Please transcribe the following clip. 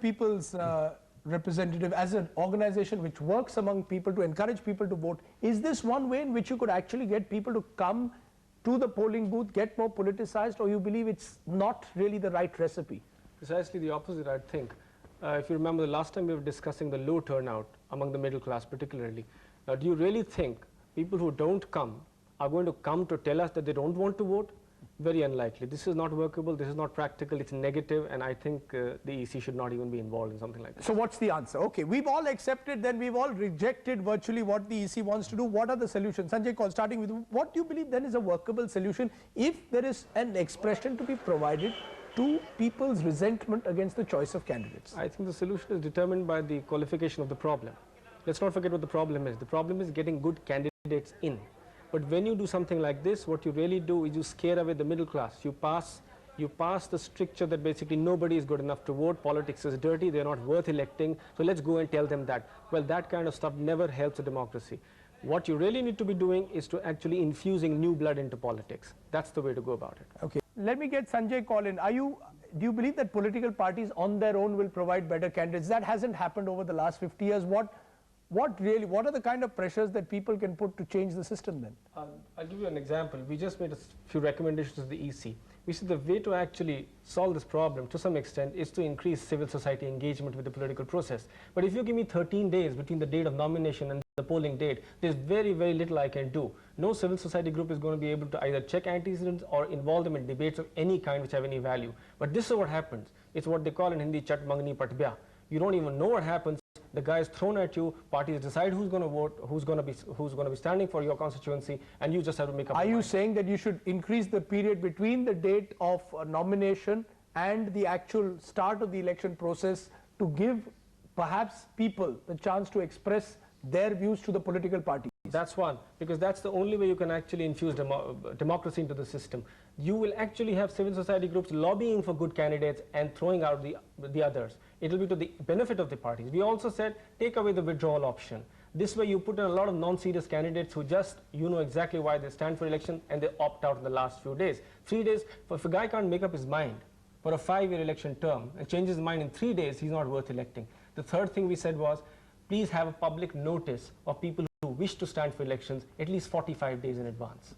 people's representative, as an organization which works among people to encourage people to vote, is this one way in which you could actually get people to come to the polling booth, get more politicized, or you believe it's not really the right recipe? Precisely the opposite, I think. If you remember the last time we were discussing the low turnout among the middle class particularly. Now, do you really think people who don't come are going to come to tell us that they don't want to vote? Very unlikely. This is not workable, this is not practical, it's negative, and I think the EC should not even be involved in something like that. So what's the answer? Okay, we've all accepted, then we've all rejected virtually what the EC wants to do. What are the solutions? Sanjay Kaul, starting with you, what do you believe then is a workable solution if there is an expression to be provided to people's resentment against the choice of candidates? I think the solution is determined by the qualification of the problem. Let's not forget what the problem is. The problem is getting good candidates in. But when you do something like this, what you really do is you scare away the middle class. You pass the stricture that basically nobody is good enough to vote, politics is dirty, they're not worth electing, so let's go and tell them that. Well, that kind of stuff never helps a democracy. What you really need to be doing is to actually infusing new blood into politics. That's the way to go about it. Okay, let me get Sanjay Kaul in. Do you believe that political parties on their own will provide better candidates? That hasn't happened over the last 50 years. What are the kind of pressures that people can put to change the system then? I'll give you an example. We just made a few recommendations to the EC. We said the way to actually solve this problem to some extent is to increase civil society engagement with the political process. But if you give me 13 days between the date of nomination and the polling date, there's very, very little I can do. No civil society group is going to be able to either check antecedents or involve them in debates of any kind which have any value. But this is what happens. It's what they call in Hindi, chat mangni pat bya. You don't even know what happens. The guy is thrown at you, parties decide who's going to vote, who's going to be standing for your constituency, and you just have to make up your mind. Are you saying that you should increase the period between the date of nomination and the actual start of the election process to give perhaps people the chance to express their views to the political parties? That's one, because that's the only way you can actually infuse democracy into the system. You will actually have civil society groups lobbying for good candidates and throwing out the others. It will be to the benefit of the parties. We also said take away the withdrawal option. This way you put in a lot of non-serious candidates who just, you know exactly why they stand for election and they opt out in the last few days. 3 days, if a guy can't make up his mind for a 5-year election term and changes his mind in 3 days, he's not worth electing. The third thing we said was, please have a public notice of people who wish to stand for elections at least 45 days in advance.